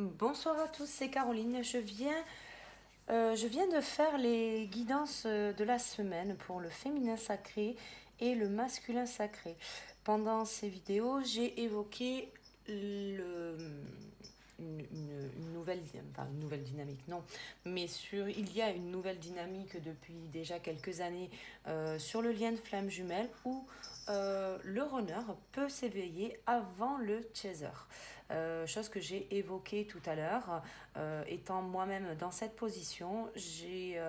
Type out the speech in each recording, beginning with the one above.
Bonsoir à tous, c'est Caroline. Je viens de faire les guidances de la semaine pour le féminin sacré et le masculin sacré. Pendant ces vidéos, j'ai évoqué une nouvelle dynamique, non, mais il y a une nouvelle dynamique depuis déjà quelques années sur le lien de flamme jumelle où le runner peut s'éveiller avant le chaser. Chose que j'ai évoquée tout à l'heure, étant moi-même dans cette position, j'ai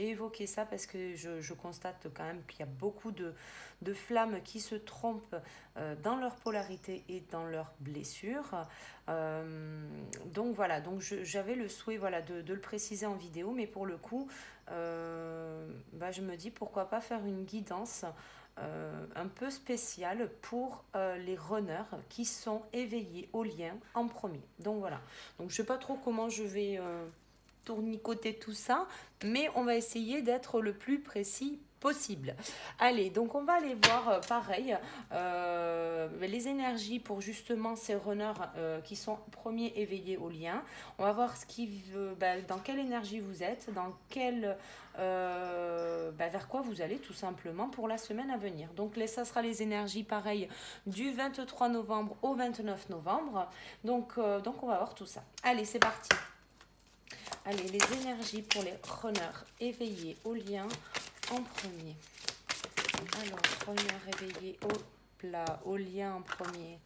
évoqué ça parce que je constate quand même qu'il y a beaucoup de flammes qui se trompent dans leur polarité et dans leurs blessures. Donc voilà, j'avais le souhait de le préciser en vidéo, mais pour le coup, je me dis pourquoi pas faire une guidance un peu spéciale pour les runners qui sont éveillés au lien en premier. Donc voilà, donc je sais pas trop comment je vais tournicoter tout ça, mais on va essayer d'être le plus précis possible. Allez, donc on va aller voir pareil les énergies pour justement ces runners qui sont premiers éveillés au lien. On va voir dans quelle énergie vous êtes, vers quoi vous allez tout simplement pour la semaine à venir. Donc ça sera les énergies pareilles du 23 novembre au 29 novembre. Donc on va voir tout ça. Allez, c'est parti. Allez, les énergies pour les runners éveillés au lien en premier. Alors, runner éveillé au lien en premier.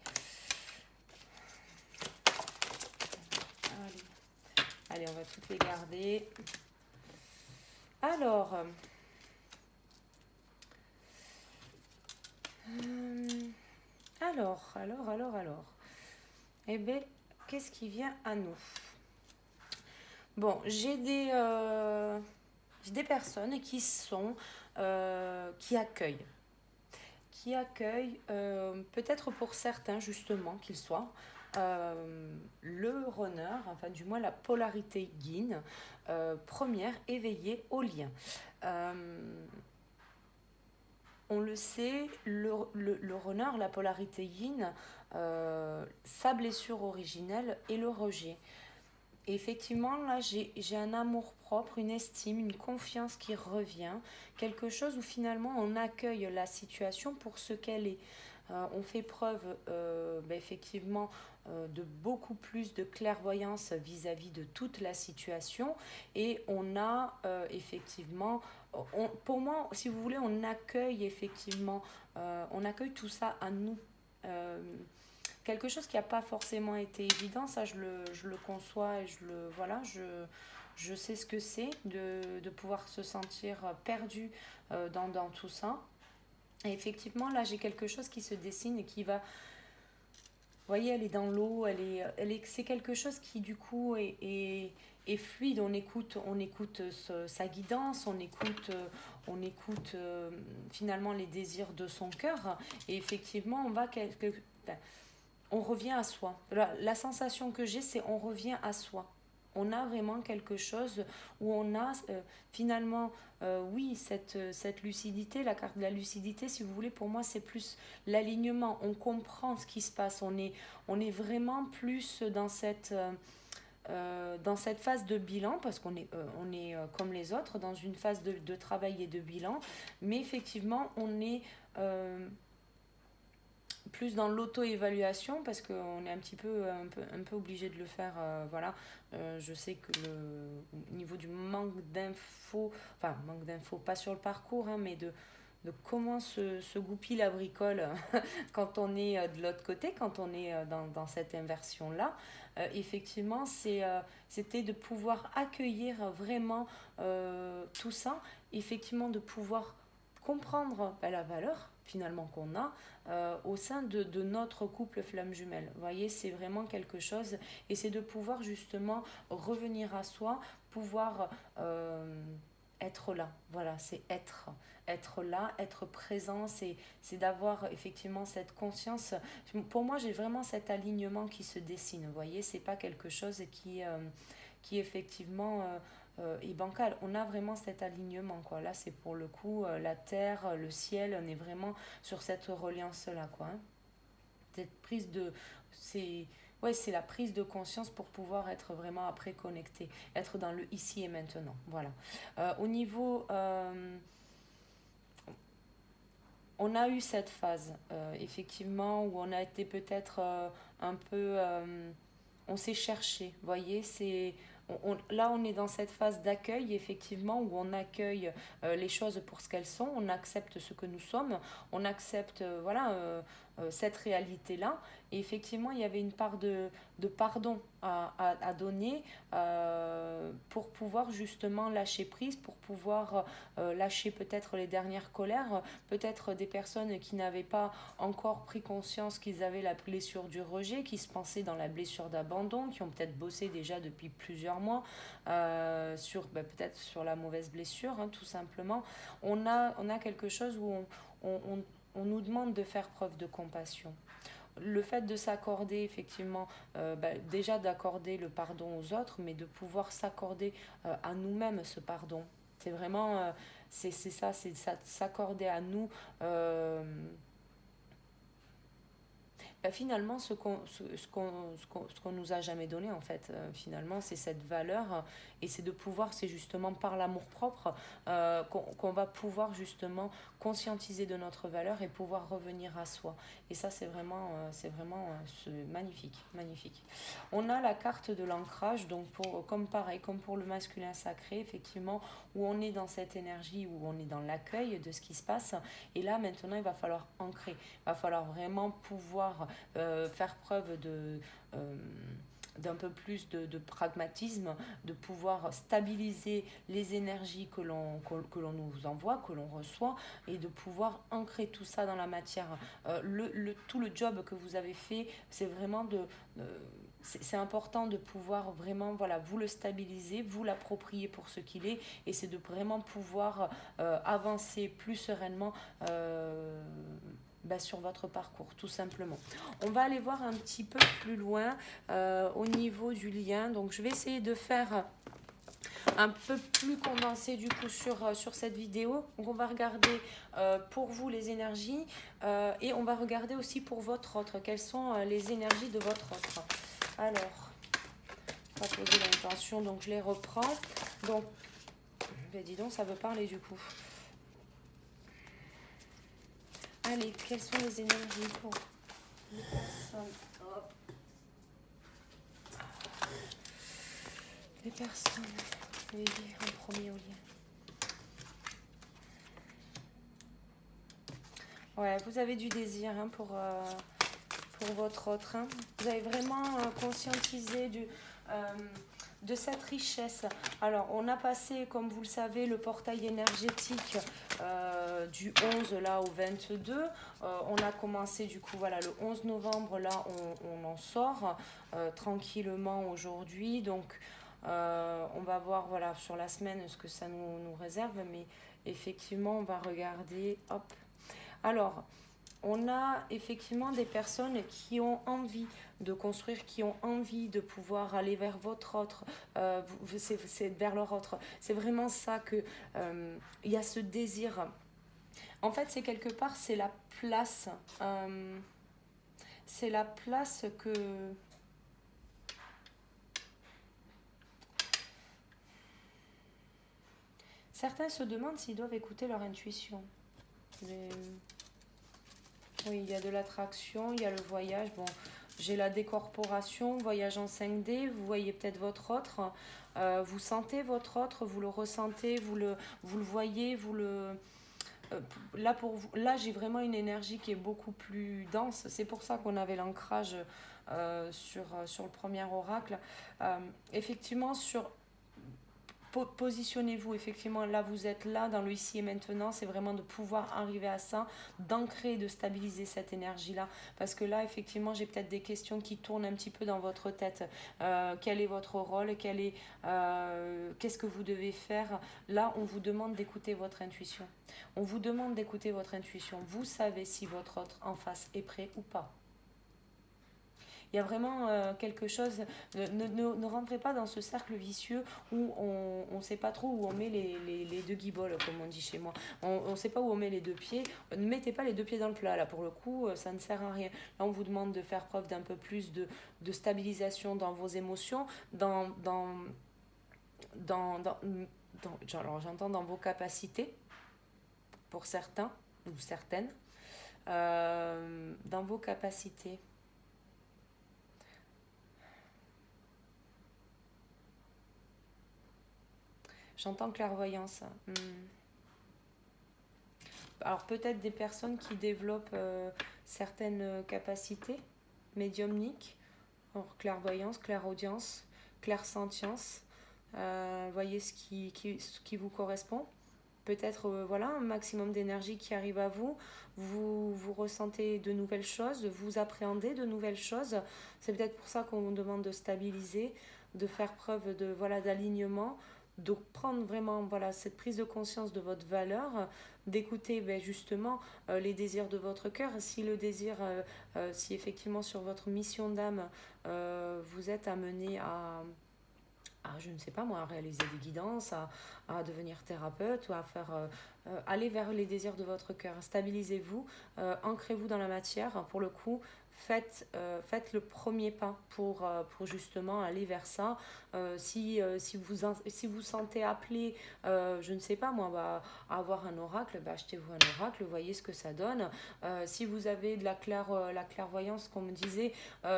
Allez, on va toutes les garder. Alors, alors. Eh bien, qu'est-ce qui vient à nous? Bon, j'ai des personnes qui accueillent. Peut-être pour certains justement qu'ils soient, le runner, enfin du moins la polarité yin, première éveillée au lien. On le sait, le runner, la polarité yin, sa blessure originelle est le rejet. Et effectivement, là, j'ai un amour-propre, une estime, une confiance qui revient, quelque chose où finalement on accueille la situation pour ce qu'elle est. On fait preuve effectivement de beaucoup plus de clairvoyance vis-à-vis de toute la situation et on a effectivement, pour moi, si vous voulez, on accueille effectivement, on accueille tout ça à nous. Euh, Quelque chose qui n'a pas forcément été évident, ça je le conçois et je sais ce que c'est de pouvoir se sentir perdu dans tout ça. Et effectivement, là, j'ai quelque chose qui se dessine et qui va. Vous voyez, elle est dans l'eau, c'est quelque chose qui, du coup, est fluide. On écoute sa guidance, on écoute finalement les désirs de son cœur. Et effectivement, on revient à soi. La sensation que j'ai, c'est on revient à soi. On a vraiment quelque chose où on a finalement, oui, cette lucidité, la carte de la lucidité, si vous voulez, pour moi, c'est plus l'alignement. On comprend ce qui se passe. On est vraiment plus dans cette phase de bilan, parce on est comme les autres, dans une phase de travail et de bilan. Mais effectivement, on est plus dans l'auto-évaluation parce qu'on est un peu obligé de le faire. Voilà. Je sais que au niveau du manque d'infos, pas sur le parcours, hein, mais de comment se goupille la bricole quand on est de l'autre côté, quand on est dans cette inversion-là. Effectivement, c'était de pouvoir accueillir vraiment tout ça, effectivement de pouvoir comprendre la valeur finalement qu'on a au sein de notre couple flamme jumelle. Vous voyez, c'est vraiment quelque chose et c'est de pouvoir justement revenir à soi, pouvoir être là. Voilà, c'est être là, être présent, c'est d'avoir effectivement cette conscience. Pour moi, j'ai vraiment cet alignement qui se dessine. Vous voyez, c'est pas quelque chose qui effectivement est bancal. On a vraiment cet alignement, quoi. Là, c'est pour le coup la terre, le ciel, on est vraiment sur cette reliance là, quoi, hein. Cette prise de c'est ouais, c'est la prise de conscience pour pouvoir être vraiment après connecté, être dans le ici et maintenant. Voilà. Au niveau, on a eu cette phase, effectivement, où on a été peut-être un peu, on s'est cherché. Vous voyez, là, on est dans cette phase d'accueil, effectivement, où on accueille les choses pour ce qu'elles sont, on accepte ce que nous sommes, on accepte, voilà, cette réalité-là. Et effectivement, il y avait une part de pardon à donner pour pouvoir justement lâcher prise, pour pouvoir lâcher peut-être les dernières colères, peut-être des personnes qui n'avaient pas encore pris conscience qu'ils avaient la blessure du rejet, qui se pensaient dans la blessure d'abandon, qui ont peut-être bossé déjà depuis plusieurs mois sur peut-être sur la mauvaise blessure, hein, tout simplement. On a quelque chose où on nous demande de faire preuve de compassion. Le fait de s'accorder effectivement, déjà d'accorder le pardon aux autres, mais de pouvoir s'accorder à nous-mêmes ce pardon. C'est vraiment, c'est ça, c'est s'accorder à nous finalement ce qu'on nous a jamais donné en fait finalement c'est cette valeur et c'est de pouvoir c'est justement par l'amour propre qu'on va pouvoir justement conscientiser de notre valeur et pouvoir revenir à soi et ça c'est magnifique magnifique. On a la carte de l'ancrage donc comme pareil comme pour le masculin sacré effectivement où on est dans cette énergie où on est dans l'accueil de ce qui se passe et là maintenant il va falloir ancrer, il va falloir vraiment pouvoir faire preuve d'un peu plus de pragmatisme, de pouvoir stabiliser les énergies que l'on nous envoie, que l'on reçoit, et de pouvoir ancrer tout ça dans la matière. Tout le job que vous avez fait, c'est vraiment c'est important de pouvoir vraiment voilà, vous le stabiliser, vous l'approprier pour ce qu'il est, et c'est de vraiment pouvoir avancer plus sereinement sur votre parcours, tout simplement. On va aller voir un petit peu plus loin au niveau du lien. Donc, je vais essayer de faire un peu plus condensé du coup sur cette vidéo. Donc, on va regarder pour vous les énergies et on va regarder aussi pour votre autre. Quelles sont les énergies de votre autre? Alors, on va poser l'intention, donc je les reprends. Donc, dis donc, ça veut parler du coup. Allez, quelles sont les énergies pour les personnes? Hop. Les personnes. Je vais lire en premier au lien. Ouais, vous avez du désir hein, pour votre autre. Hein. Vous avez vraiment conscientisé de cette richesse. Alors, on a passé, comme vous le savez, le portail énergétique du 11 là au 22. On a commencé du coup, voilà, le 11 novembre, là, on en sort tranquillement aujourd'hui. Donc, on va voir, voilà, sur la semaine ce que ça nous réserve. Mais effectivement, on va regarder, hop. Alors, on a effectivement des personnes qui ont envie de construire, qui ont envie de pouvoir aller vers votre autre, c'est vers leur autre. C'est vraiment ça que il y a ce désir. En fait, c'est quelque part, c'est la place. C'est la place que... Certains se demandent s'ils doivent écouter leur intuition. Mais... Oui, il y a de l'attraction, il y a le voyage. Bon, j'ai la décorporation, voyage en 5D. Vous voyez peut-être votre autre. Vous sentez votre autre, vous le ressentez, vous le voyez, vous le... Là, pour vous, là, j'ai vraiment une énergie qui est beaucoup plus dense. C'est pour ça qu'on avait l'ancrage sur le premier oracle. Effectivement, positionnez-vous, effectivement, là vous êtes là dans le ici et maintenant, c'est vraiment de pouvoir arriver à ça, d'ancrer, de stabiliser cette énergie-là, parce que là, effectivement, j'ai peut-être des questions qui tournent un petit peu dans votre tête. Quel est votre rôle? Qu'est-ce que vous devez faire? Là, on vous demande d'écouter votre intuition. On vous demande d'écouter votre intuition. Vous savez si votre autre en face est prêt ou pas. Il y a vraiment quelque chose, ne rentrez pas dans ce cercle vicieux où on ne sait pas trop où on met les deux guiboles, comme on dit chez moi. On ne sait pas où on met les deux pieds. Ne mettez pas les deux pieds dans le plat, là, pour le coup, ça ne sert à rien. Là, on vous demande de faire preuve d'un peu plus de stabilisation dans vos émotions, alors j'entends dans vos capacités, pour certains ou certaines, dans vos capacités. J'entends clairvoyance. Alors peut-être des personnes qui développent certaines capacités médiumniques, clairvoyance, clairaudience, clairsentience. Voyez ce qui vous correspond. Peut-être voilà, un maximum d'énergie qui arrive à vous. Vous ressentez de nouvelles choses, vous appréhendez de nouvelles choses. C'est peut-être pour ça qu'on vous demande de stabiliser, de faire preuve d'alignement, de prendre vraiment cette prise de conscience de votre valeur, d'écouter justement les désirs de votre cœur. Si le désir, si effectivement sur votre mission d'âme, vous êtes amené je ne sais pas moi, à réaliser des guidances, à devenir thérapeute ou à faire aller vers les désirs de votre cœur. Stabilisez-vous, ancrez-vous dans la matière. Pour le coup, faites le premier pas pour justement aller vers ça. Si vous sentez appelé, je ne sais pas moi, à avoir un oracle, achetez-vous un oracle, voyez ce que ça donne. Si vous avez de la clairvoyance, comme on me disait,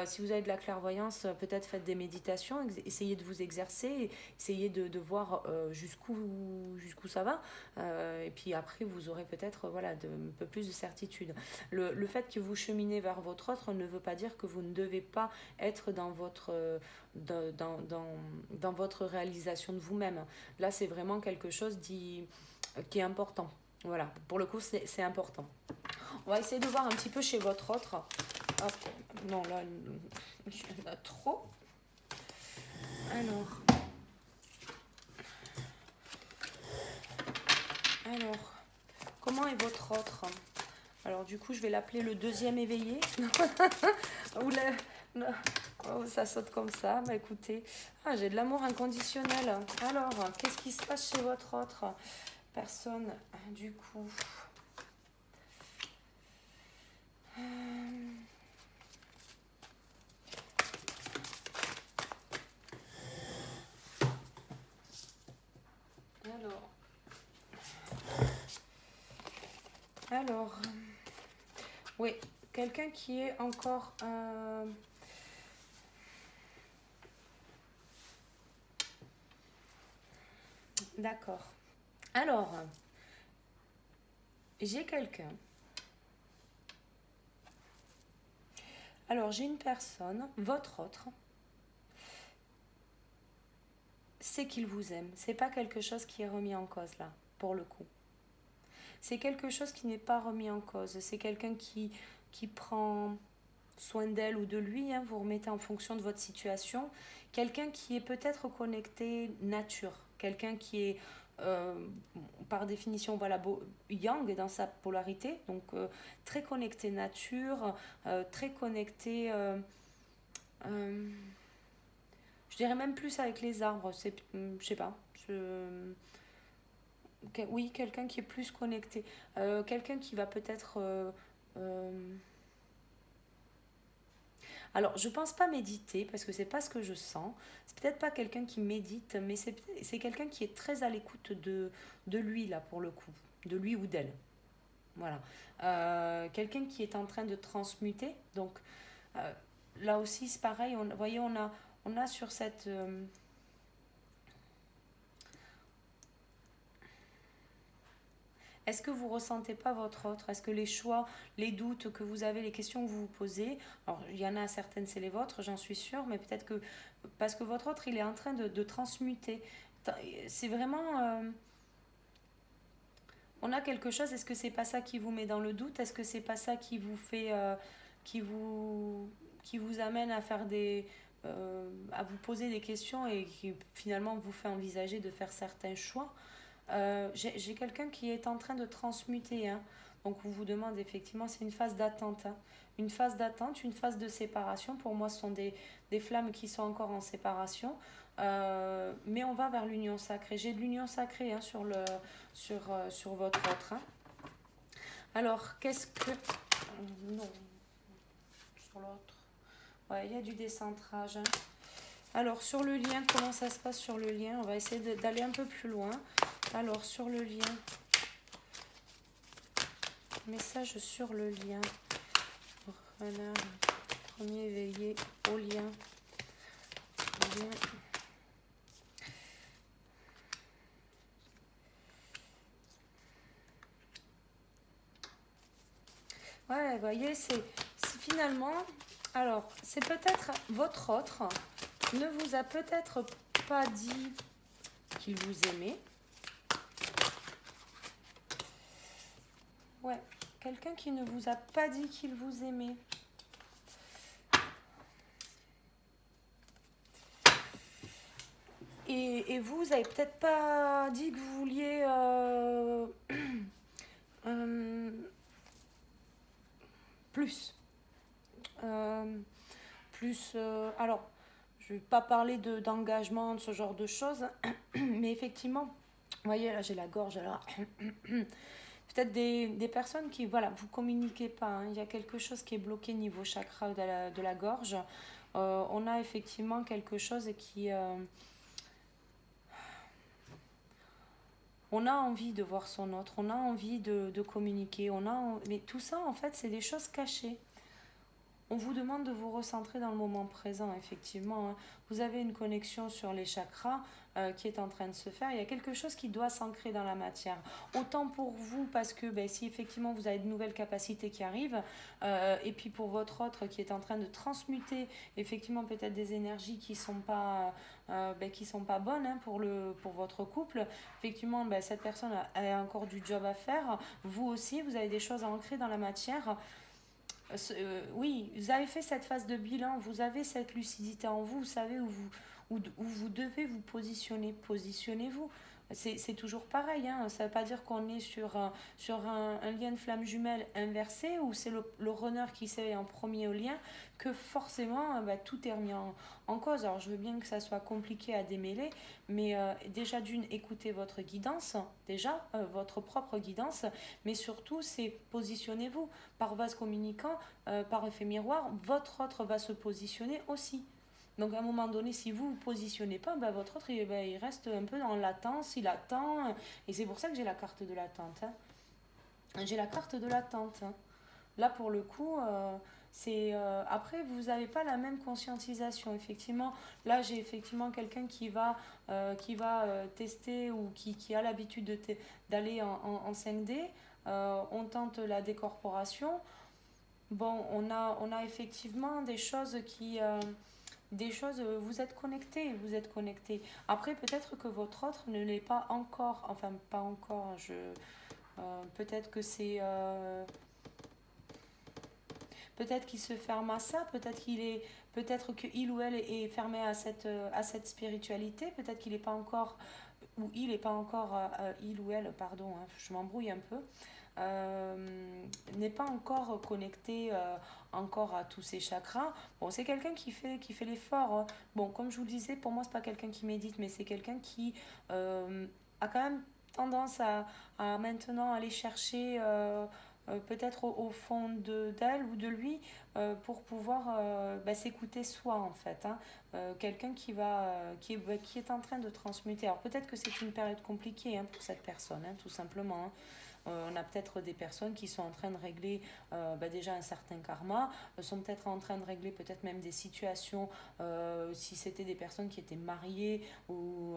si vous avez de la clairvoyance, peut-être faites des méditations, essayez de vous exercer, essayez de voir jusqu'où ça va. Et puis après, vous aurez peut-être un peu plus de certitude. Le fait que vous cheminez vers votre autre ne veut pas dire que vous ne devez pas être dans votre réalisation de vous-même. Là, c'est vraiment quelque chose qui est important. Voilà, pour le coup, c'est important. On va essayer de voir un petit peu chez votre autre. Hop. Non, là, il y en a trop. Alors, comment est votre autre? Alors, du coup, je vais l'appeler le deuxième éveillé. Oh, ça saute comme ça. Écoutez, j'ai de l'amour inconditionnel. Alors, qu'est-ce qui se passe chez votre autre personne, du coup? Alors, oui, quelqu'un qui est encore... D'accord. Alors, j'ai quelqu'un. Alors, j'ai une personne, votre autre, c'est qu'il vous aime. C'est pas quelque chose qui est remis en cause là, pour le coup. C'est quelque chose qui n'est pas remis en cause. C'est quelqu'un qui prend soin d'elle ou de lui, hein, vous remettez en fonction de votre situation. Quelqu'un qui est peut-être connecté nature. Quelqu'un qui est, par définition, yang dans sa polarité. Donc, très connecté nature, très connecté... je dirais même plus avec les arbres. Je sais pas. Oui, quelqu'un qui est plus connecté. Quelqu'un qui va peut-être... Alors, je pense pas méditer parce que c'est pas ce que je sens. C'est peut-être pas quelqu'un qui médite, mais c'est quelqu'un qui est très à l'écoute de lui, là, pour le coup. De lui ou d'elle. Voilà. Quelqu'un qui est en train de transmuter. Donc, là aussi, c'est pareil. Vous voyez, on a sur cette... Est-ce que vous ne ressentez pas votre autre? Est-ce que les choix, les doutes que vous avez, les questions que vous vous posez, alors il y en a certaines, c'est les vôtres, j'en suis sûre, mais peut-être que parce que votre autre, il est en train de transmuter. C'est vraiment... on a quelque chose, est-ce que c'est pas ça qui vous met dans le doute? Est-ce que c'est pas ça qui vous fait... qui vous amène à faire à vous poser des questions et qui finalement vous fait envisager de faire certains choix? J'ai quelqu'un qui est en train de transmuter, hein. Donc on vous demande effectivement, c'est une phase d'attente, hein. Une phase d'attente, une phase de séparation. Pour moi, ce sont des flammes qui sont encore en séparation. Mais on va vers l'union sacrée. J'ai de l'union sacrée, hein, sur votre autre, hein. Alors, qu'est-ce que... Non, sur l'autre. Ouais, il y a du décentrage, hein. Alors, sur le lien, comment ça se passe sur le lien? On va essayer d'aller un peu plus loin. Alors, sur le lien. Message sur le lien. Renard, premier éveillé au lien. Lien. Ouais, vous voyez, c'est finalement... Alors, c'est peut-être votre autre ne vous a peut-être pas dit qu'il vous aimait. Ouais, quelqu'un qui ne vous a pas dit qu'il vous aimait. Et vous n'avez peut-être pas dit que vous vouliez plus. Alors, je ne vais pas parler d'engagement, de ce genre de choses, mais effectivement, vous voyez, là j'ai la gorge, alors peut-être des personnes qui, voilà, vous communiquez pas, hein. Il y a quelque chose qui est bloqué niveau chakra de la gorge. On a effectivement quelque chose qui... on a envie de voir son autre, on a envie de communiquer, mais tout ça, en fait, c'est des choses cachées. On vous demande de vous recentrer dans le moment présent, effectivement, hein. Vous avez une connexion sur les chakras qui est en train de se faire. Il y a quelque chose qui doit s'ancrer dans la matière. Autant pour vous, parce que si effectivement vous avez de nouvelles capacités qui arrivent, et puis pour votre autre qui est en train de transmuter, effectivement, peut-être des énergies qui sont pas bonnes, hein, pour votre couple. Effectivement, cette personne a encore du job à faire. Vous aussi, vous avez des choses à ancrer dans la matière. Oui, vous avez fait cette phase de bilan, vous avez cette lucidité en vous, vous savez où vous devez vous positionner. Positionnez-vous. C'est toujours pareil, hein. Ça ne veut pas dire qu'on est sur un lien de flamme jumelle inversé, où c'est le runner qui s'est en premier au lien, que forcément tout est remis en cause. Alors je veux bien que ça soit compliqué à démêler, mais déjà d'une, écoutez votre guidance, déjà votre propre guidance, mais surtout c'est positionnez-vous. Par vase communicant, par effet miroir, votre autre va se positionner aussi. Donc à un moment donné, si vous ne vous positionnez pas, votre autre il reste un peu en latence, il attend. Et c'est pour ça que j'ai la carte de l'attente, hein. J'ai la carte de l'attente, hein. Là pour le coup, après vous n'avez pas la même conscientisation. Effectivement, là j'ai effectivement quelqu'un qui va tester ou qui a l'habitude d'aller en 5D. On tente la décorporation. Bon, on a effectivement des choses vous êtes connectés, vous êtes connectés. Après, peut-être que votre autre ne l'est pas encore, enfin, pas encore, peut-être que peut-être qu'il se ferme à ça, peut-être qu'il ou elle est fermé à cette spiritualité, peut-être qu'il n'est pas encore, ou il n'est pas encore, il ou elle, pardon, hein, je m'embrouille un peu, n'est pas encore connecté encore à tous ces chakras. Bon, c'est quelqu'un qui fait l'effort, hein. Bon, comme je vous le disais, pour moi, c'est pas quelqu'un qui médite, mais c'est quelqu'un qui a quand même tendance à maintenant aller chercher peut-être au fond d'elle ou de lui pour pouvoir s'écouter soi en fait, hein. Quelqu'un qui est en train de transmuter. Alors peut-être que c'est une période compliquée, hein, pour cette personne, hein, tout simplement, hein. On a peut-être des personnes qui sont en train de régler déjà un certain karma, sont peut-être en train de régler peut-être même des situations, si c'était des personnes qui étaient mariées ou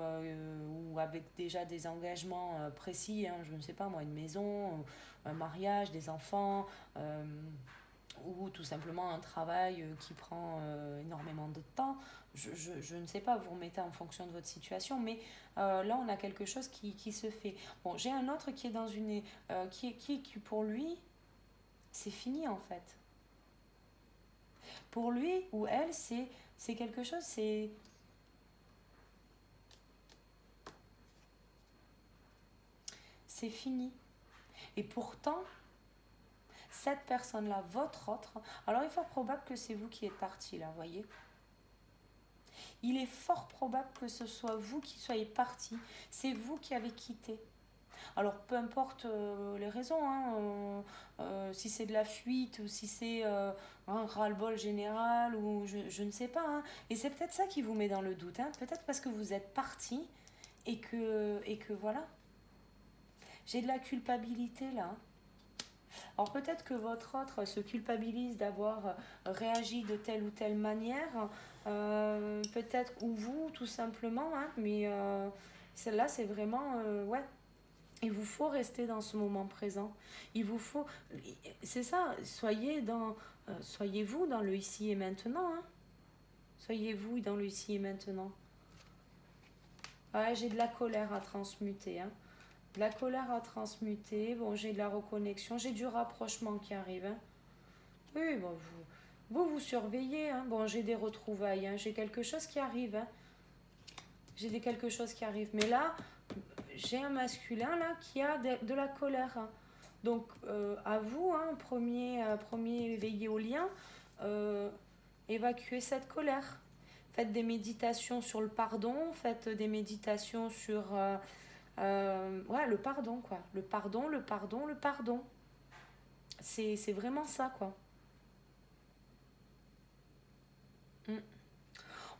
avec déjà des engagements précis, hein, je ne sais pas moi, une maison, un mariage, des enfants, ou tout simplement un travail qui prend énormément de temps. Je ne sais pas, vous remettez en fonction de votre situation, mais là on a quelque chose qui se fait. Bon, j'ai un autre qui est dans une... qui pour lui, c'est fini en fait. Pour lui ou elle, c'est quelque chose, c'est fini. Et pourtant, Cette personne-là, votre autre, alors il est fort probable que c'est vous qui êtes parti là, voyez. Il est fort probable que ce soit vous qui soyez parti. C'est vous qui avez quitté. Alors, peu importe les raisons, hein, si c'est de la fuite ou si c'est un ras-le-bol général ou je ne sais pas. Hein. Et c'est peut-être ça qui vous met dans le doute. Hein. Peut-être parce que vous êtes parti et que voilà. J'ai de la culpabilité là. Hein. Alors peut-être que votre autre se culpabilise d'avoir réagi de telle ou telle manière, peut-être, ou vous tout simplement, hein, mais celle-là c'est vraiment, ouais, il vous faut rester dans ce moment présent. Il vous faut, c'est ça, soyez-vous dans le ici et maintenant. Hein. Soyez-vous dans le ici et maintenant. Ouais, j'ai de la colère à transmuter. Hein. De la colère à transmuter. Bon, j'ai de la reconnexion. J'ai du rapprochement qui arrive. Hein. Oui, bon, vous surveillez. Hein. Bon, j'ai des retrouvailles. Hein. J'ai quelque chose qui arrive. Hein. Quelque chose qui arrive. Mais là, j'ai un masculin là qui a de la colère. Hein. Donc, à vous, hein, premier éveillé au lien, évacuez cette colère. Faites des méditations sur le pardon, faites des méditations sur ouais, le pardon, quoi. Le pardon, le pardon, le pardon. C'est vraiment ça, quoi. Mm.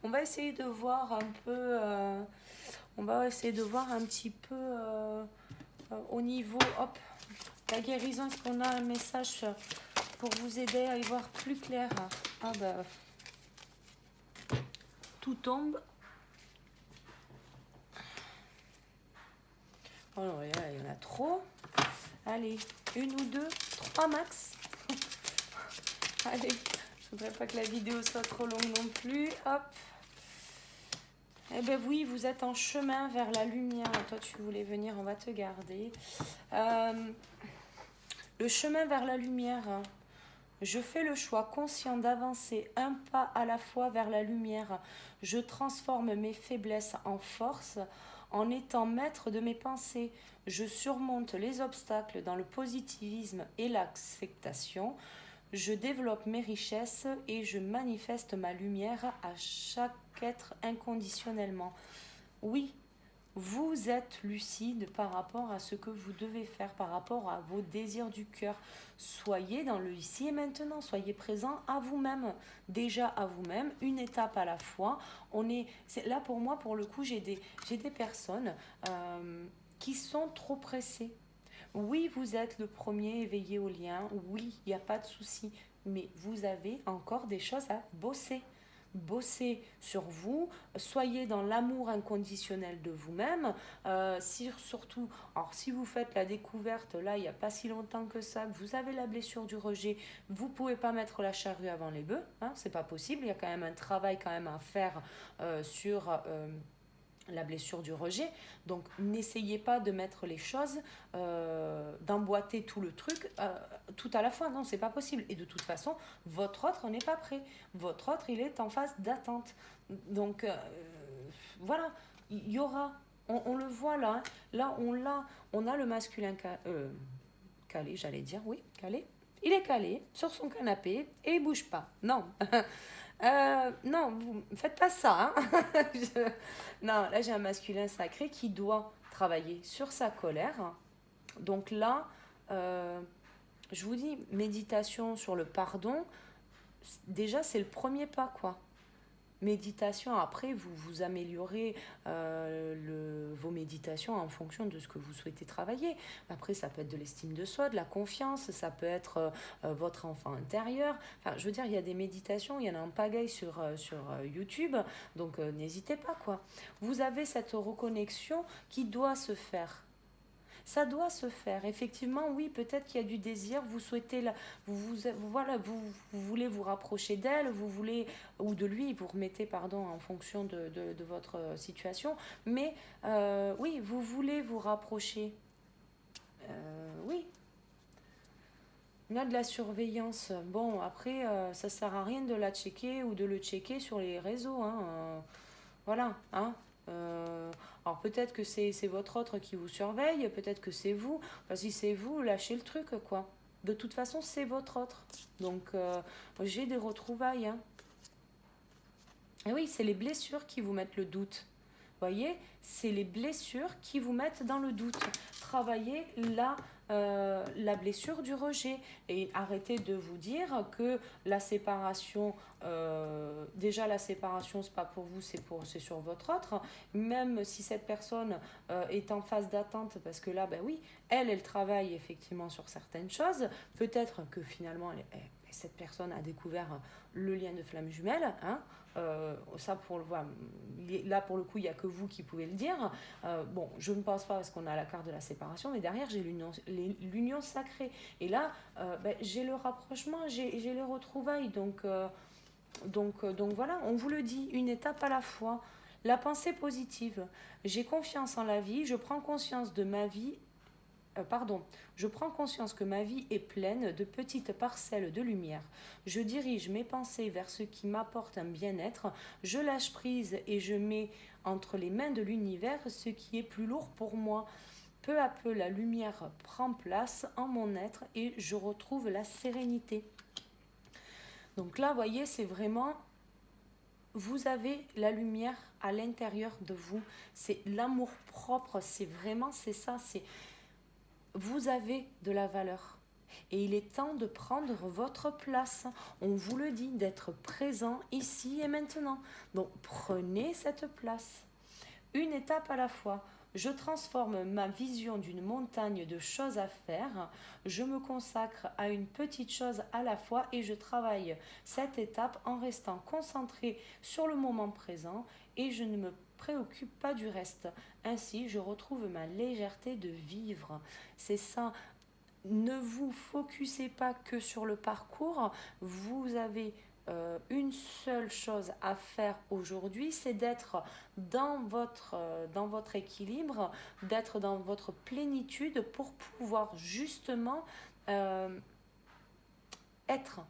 On va essayer de voir un peu, on va essayer de voir un petit peu au niveau, hop, la guérison. Est-ce qu'on a un message pour vous aider à y voir plus clair? Ah bah, tout tombe. Oh non, il y en a trop. Allez, une ou deux, trois max. Allez, je voudrais pas que la vidéo soit trop longue non plus. Hop. Eh ben oui, vous êtes en chemin vers la lumière. Toi, tu voulais venir, on va te garder. Le chemin vers la lumière. Je fais le choix conscient d'avancer un pas à la fois vers la lumière. Je transforme mes faiblesses en force en étant maître de mes pensées. Je surmonte les obstacles dans le positivisme et l'acceptation. Je développe mes richesses et je manifeste ma lumière à chaque être inconditionnellement. Oui, vous êtes lucide par rapport à ce que vous devez faire, par rapport à vos désirs du cœur. Soyez dans le ici et maintenant, soyez présent à vous-même, déjà à vous-même, une étape à la fois. Là pour moi, pour le coup, j'ai des personnes qui sont trop pressées. Oui, vous êtes le premier éveillé au lien, oui, il n'y a pas de souci, mais vous avez encore des choses à bosser. Bossez sur vous, soyez dans l'amour inconditionnel de vous-même. Surtout, alors si vous faites la découverte, là, il n'y a pas si longtemps que ça, que vous avez la blessure du rejet, vous ne pouvez pas mettre la charrue avant les bœufs, hein, c'est pas possible. Il y a quand même un travail quand même à faire sur la blessure du rejet. Donc n'essayez pas de mettre les choses, d'emboîter tout le truc tout à la fois. Non, c'est pas possible. Et de toute façon, votre autre n'est pas prêt. Votre autre, il est en phase d'attente. Donc voilà, il y aura, on le voit là. Hein. Là, on a le masculin calé, j'allais dire, oui, calé. Il est calé sur son canapé et il bouge pas. Non. Non, vous ne faites pas ça. Hein. Non, là j'ai un masculin sacré qui doit travailler sur sa colère. Donc là, je vous dis, méditation sur le pardon, déjà c'est le premier pas, quoi. Méditation, après vous vous améliorez vos méditations en fonction de ce que vous souhaitez travailler. Après ça peut être de l'estime de soi, de la confiance, ça peut être votre enfant intérieur. Enfin, je veux dire, il y a des méditations, il y en a en pagaille sur YouTube, donc n'hésitez pas, quoi. Vous avez cette reconnexion qui doit se faire. Ça doit se faire. Effectivement, oui, peut-être qu'il y a du désir, vous souhaitez, voilà, vous voulez vous rapprocher d'elle, vous voulez, ou de lui, vous remettez, pardon, en fonction de votre situation, mais oui, vous voulez vous rapprocher. Oui, il y a de la surveillance. Bon, après, ça sert à rien de la checker ou de le checker sur les réseaux, hein. Voilà, hein. Alors peut-être que c'est votre autre qui vous surveille, peut-être que c'est vous. Enfin, si c'est vous, lâchez le truc, quoi. De toute façon, c'est votre autre. Donc, j'ai des retrouvailles, hein. Et oui, c'est les blessures qui vous mettent le doute. Voyez, c'est les blessures qui vous mettent dans le doute. Travaillez la blessure du rejet et arrêtez de vous dire que la séparation, déjà la séparation, c'est pas pour vous, c'est sur votre autre. Même si cette personne est en phase d'attente, parce que là, ben oui, elle travaille effectivement sur certaines choses. Peut-être que finalement, cette personne a découvert le lien de flamme jumelle, hein. Ça pour le voir, là pour le coup il n'y a que vous qui pouvez le dire. Bon, je ne pense pas parce qu'on a la carte de la séparation, mais derrière j'ai l'union sacrée et là j'ai le rapprochement, j'ai les retrouvailles, donc voilà, on vous le dit, une étape à la fois. La pensée positive, j'ai confiance en la vie, je prends conscience de ma vie. Je prends conscience que ma vie est pleine de petites parcelles de lumière. Je dirige mes pensées vers ce qui m'apporte un bien-être. Je lâche prise et je mets entre les mains de l'univers ce qui est plus lourd pour moi. Peu à peu, la lumière prend place en mon être et je retrouve la sérénité. Donc là, vous voyez, c'est vraiment, vous avez la lumière à l'intérieur de vous. C'est l'amour propre, c'est vraiment, c'est ça, c'est... Vous avez de la valeur. Et il est temps de prendre votre place. On vous le dit, d'être présent ici et maintenant. Donc prenez cette place. Une étape à la fois. Je transforme ma vision d'une montagne de choses à faire. Je me consacre à une petite chose à la fois et je travaille cette étape en restant concentré sur le moment présent et je ne me préoccupe pas du reste. Ainsi, je retrouve ma légèreté de vivre. C'est ça. Ne vous focussez pas que sur le parcours. Vous avez une seule chose à faire aujourd'hui, c'est d'être dans votre équilibre, d'être dans votre plénitude pour pouvoir justement être.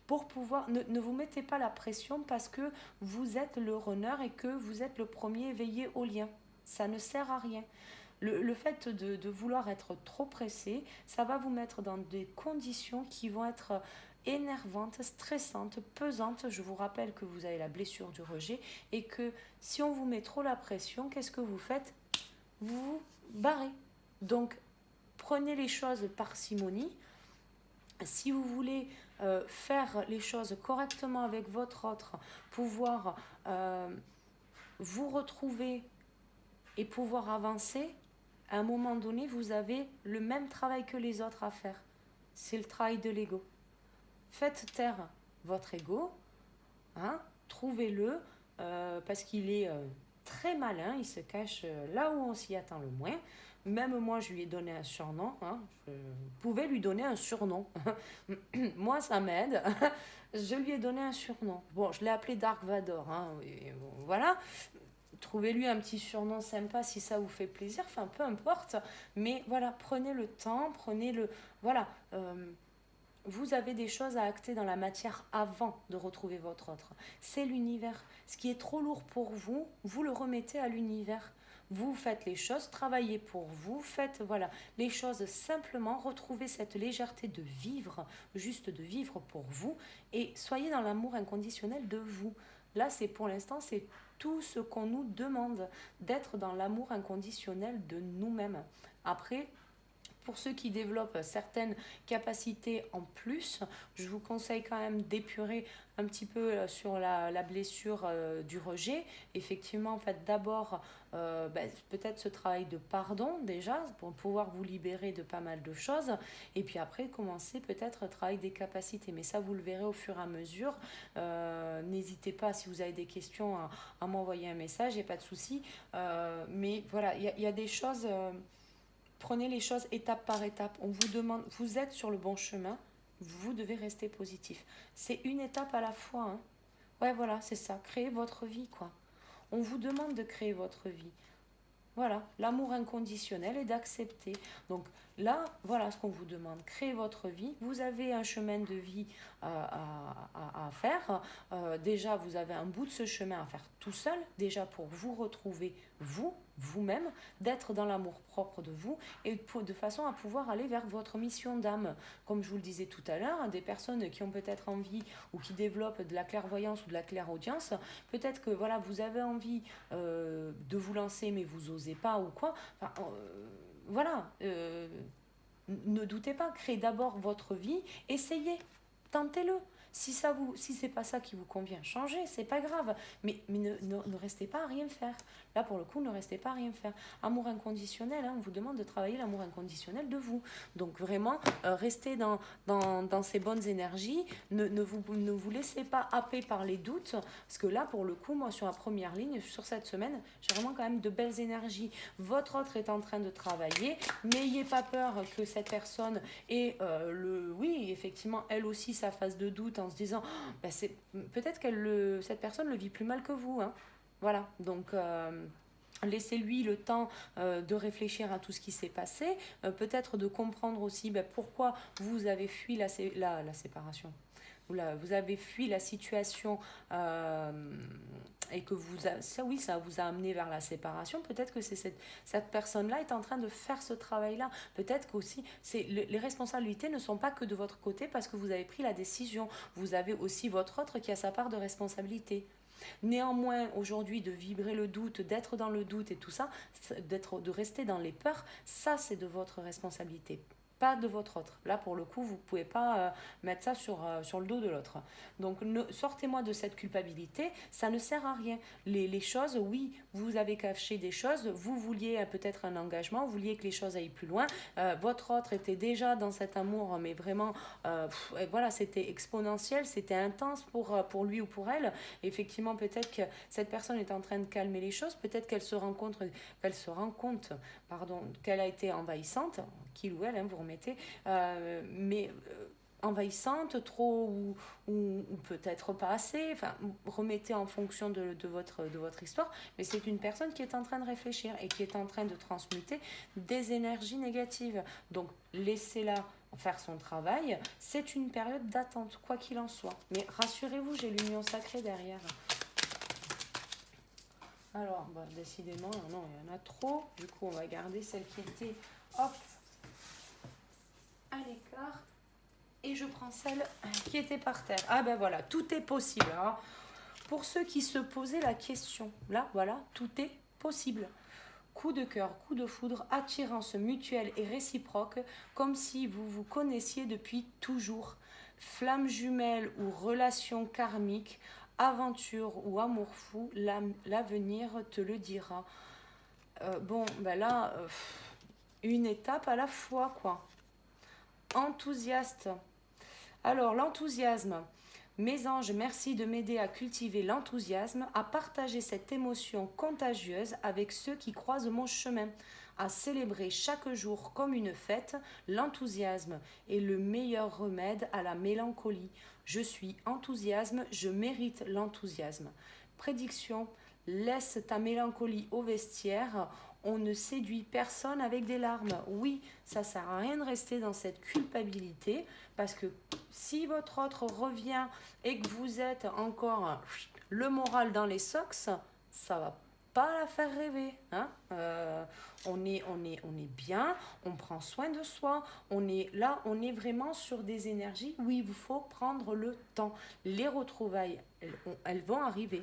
Pour pouvoir, ne vous mettez pas la pression parce que vous êtes le runner et que vous êtes le premier éveillé au lien. Ça ne sert à rien. Le fait de vouloir être trop pressé, ça va vous mettre dans des conditions qui vont être énervantes, stressantes, pesantes. Je vous rappelle que vous avez la blessure du rejet et que si on vous met trop la pression, qu'est-ce que vous faites? Vous vous barrez. Donc, prenez les choses parcimonie. Si vous voulez faire les choses correctement avec votre autre, pouvoir vous retrouver et pouvoir avancer, à un moment donné, vous avez le même travail que les autres à faire. C'est le travail de l'ego. Faites taire votre ego, hein, trouvez-le, parce qu'il est très malin, il se cache là où on s'y attend le moins. Même moi, je lui ai donné un surnom. Hein, vous pouvez lui donner un surnom. Moi, ça m'aide. Je lui ai donné un surnom. Bon, je l'ai appelé Dark Vador. Hein, et bon, voilà. Trouvez-lui un petit surnom sympa si ça vous fait plaisir, enfin peu importe, mais voilà, prenez le temps, voilà, vous avez des choses à acter dans la matière avant de retrouver votre autre. C'est l'univers. Ce qui est trop lourd pour vous, vous le remettez à l'univers. Vous faites les choses, travaillez pour vous, faites voilà les choses simplement, retrouvez cette légèreté de vivre, juste de vivre pour vous, et soyez dans l'amour inconditionnel de vous. Là, c'est pour l'instant, c'est tout ce qu'on nous demande, d'être dans l'amour inconditionnel de nous-mêmes. Après, pour ceux qui développent certaines capacités en plus, je vous conseille quand même d'épurer un petit peu sur la blessure du rejet. Effectivement, en fait, d'abord, peut-être ce travail de pardon déjà, pour pouvoir vous libérer de pas mal de choses. Et puis après, commencer peut-être le travail des capacités. Mais ça, vous le verrez au fur et à mesure. N'hésitez pas, si vous avez des questions, à m'envoyer un message, il n'y a pas de souci. Mais voilà, il y a des choses... Prenez les choses étape par étape. On vous demande, vous êtes sur le bon chemin, vous devez rester positif. C'est une étape à la fois. Hein. Ouais, voilà, c'est ça. Créez votre vie, quoi. On vous demande de créer votre vie. Voilà, l'amour inconditionnel et d'accepter. Donc, Là, voilà ce qu'on vous demande. Créez votre vie. Vous avez un chemin de vie à faire. Déjà, vous avez un bout de ce chemin à faire tout seul. Déjà, pour vous retrouver vous-même, d'être dans l'amour propre de vous et de façon à pouvoir aller vers votre mission d'âme. Comme je vous le disais tout à l'heure, des personnes qui ont peut-être envie ou qui développent de la clairvoyance ou de la clairaudience, peut-être que voilà, vous avez envie de vous lancer mais vous osez pas ou quoi. Enfin, voilà, ne doutez pas, créez d'abord votre vie, essayez, tentez-le. Si c'est pas ça qui vous convient, changez, c'est pas grave. Mais ne restez pas à rien faire. Là, pour le coup, ne restez pas à rien faire. Amour inconditionnel, hein, on vous demande de travailler l'amour inconditionnel de vous. Donc vraiment, restez dans ces bonnes énergies. Ne vous laissez pas happer par les doutes. Parce que là, pour le coup, moi, sur la première ligne, sur cette semaine, j'ai vraiment quand même de belles énergies. Votre autre est en train de travailler. N'ayez pas peur que cette personne ait, oui, effectivement, elle aussi, sa phase de doute en se disant, oh, ben peut-être que cette personne le vit plus mal que vous, hein. Voilà, donc laissez-lui le temps de réfléchir à tout ce qui s'est passé, peut-être de comprendre aussi pourquoi vous avez fui la séparation. Vous avez fui la situation et que ça vous a amené vers la séparation. Peut-être que cette personne-là est en train de faire ce travail-là. Peut-être qu'aussi, les responsabilités ne sont pas que de votre côté parce que vous avez pris la décision. Vous avez aussi votre autre qui a sa part de responsabilité. Néanmoins, aujourd'hui, de vibrer le doute, d'être dans le doute et tout ça, de rester dans les peurs, ça, c'est de votre responsabilité, pas de votre autre. Là, pour le coup, vous ne pouvez pas mettre ça sur le dos de l'autre. Donc, sortez-moi de cette culpabilité, ça ne sert à rien. Les choses, oui, vous avez caché des choses, vous vouliez peut-être un engagement, vous vouliez que les choses aillent plus loin, votre autre était déjà dans cet amour, mais vraiment, voilà, c'était exponentiel, c'était intense pour lui ou pour elle. Effectivement, peut-être que cette personne est en train de calmer les choses, peut-être qu'elle se rend compte, qu'elle a été envahissante, qu'il ou elle, hein, vous remettez, mais envahissante, trop ou peut-être pas assez, enfin, remettez en fonction de votre histoire, mais c'est une personne qui est en train de réfléchir et qui est en train de transmuter des énergies négatives. Donc, laissez-la faire son travail, c'est une période d'attente, quoi qu'il en soit. Mais rassurez-vous, j'ai l'union sacrée derrière. Alors, décidément, non, il y en a trop. Du coup, on va garder celle qui était, hop, à l'écart. Et je prends celle qui était par terre. Ah ben voilà, tout est possible. Hein. Pour ceux qui se posaient la question, là, voilà, tout est possible. Coup de cœur, coup de foudre, attirance mutuelle et réciproque, comme si vous vous connaissiez depuis toujours. Flamme jumelle ou relation karmique, aventure ou amour fou, l'avenir te le dira. Une étape à la fois, quoi. Enthousiaste. Alors, l'enthousiasme. Mes anges, merci de m'aider à cultiver l'enthousiasme, à partager cette émotion contagieuse avec ceux qui croisent mon chemin, à célébrer chaque jour comme une fête. L'enthousiasme est le meilleur remède à la mélancolie. Je suis enthousiasme, je mérite l'enthousiasme. Prédiction, laisse ta mélancolie au vestiaire. On ne séduit personne avec des larmes. Oui, ça ne sert à rien de rester dans cette culpabilité parce que si votre autre revient et que vous êtes encore le moral dans les socks, ça va pas la faire rêver. Hein. On est bien, on prend soin de soi, on est vraiment sur des énergies où il vous faut prendre le temps. Les retrouvailles, elles vont arriver.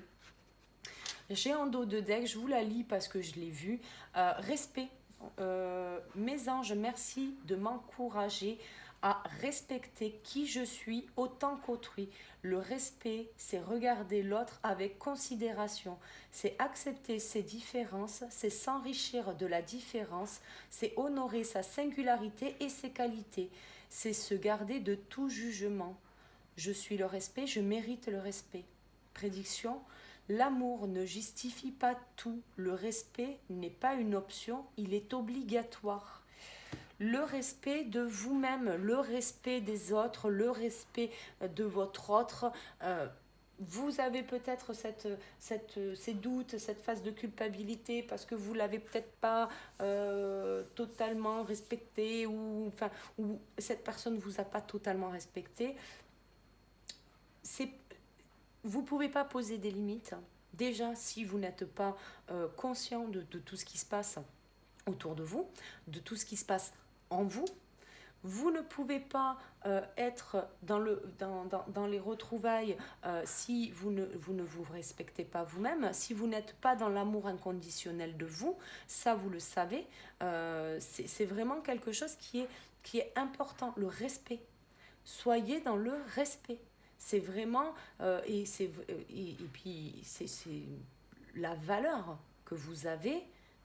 J'ai en dos de deck, je vous la lis parce que je l'ai vue. Respect. Mes anges, merci de m'encourager à respecter qui je suis autant qu'autrui. Le respect, c'est regarder l'autre avec considération. C'est accepter ses différences, c'est s'enrichir de la différence, c'est honorer sa singularité et ses qualités. C'est se garder de tout jugement. Je suis le respect, je mérite le respect. Prédiction. L'amour ne justifie pas tout. Le respect n'est pas une option, il est obligatoire. Le respect de vous-même, le respect des autres, le respect de votre autre, vous avez peut-être ces doutes, cette phase de culpabilité parce que vous l'avez peut-être pas totalement respecté ou cette personne vous a pas totalement respecté. C'est, vous pouvez pas poser des limites. Déjà, si vous n'êtes pas conscient de tout ce qui se passe autour de vous, de tout ce qui se passe en vous, vous ne pouvez pas être dans les retrouvailles si vous ne vous respectez pas vous-même, si vous n'êtes pas dans l'amour inconditionnel de vous, ça vous le savez, c'est vraiment quelque chose qui est important, le respect. Soyez dans le respect. C'est vraiment, et puis c'est la valeur que vous avez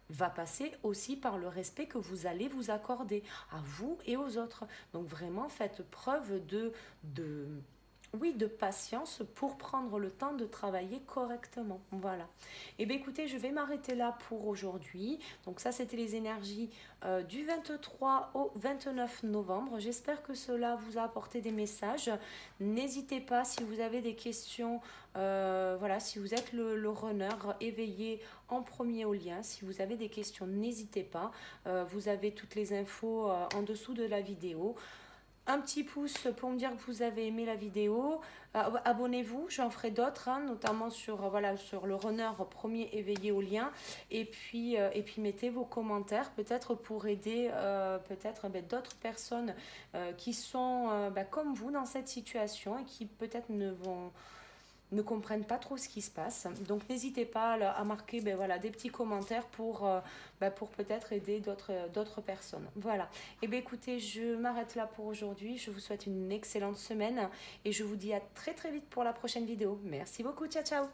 va passer aussi par le respect que vous allez vous accorder à vous et aux autres. Donc vraiment faites preuve de oui, de patience pour prendre le temps de travailler correctement. Voilà. Et bien écoutez, je vais m'arrêter là pour aujourd'hui. Donc ça, c'était les énergies du 23 au 29 novembre. J'espère que cela vous a apporté des messages. N'hésitez pas si vous avez des questions. Voilà, si vous êtes le runner éveillé en premier au lien, si vous avez des questions, n'hésitez pas. Vous avez toutes les infos en dessous de la vidéo. Un petit pouce pour me dire que vous avez aimé la vidéo. Abonnez-vous, j'en ferai d'autres, hein, notamment sur le runner premier éveillé au lien. Et puis mettez vos commentaires, peut-être pour aider d'autres personnes qui sont comme vous dans cette situation et qui peut-être ne comprennent pas trop ce qui se passe. Donc n'hésitez pas à marquer des petits commentaires pour peut-être aider d'autres personnes. Voilà. Et bien écoutez, je m'arrête là pour aujourd'hui. Je vous souhaite une excellente semaine et je vous dis à très très vite pour la prochaine vidéo. Merci beaucoup. Ciao ciao.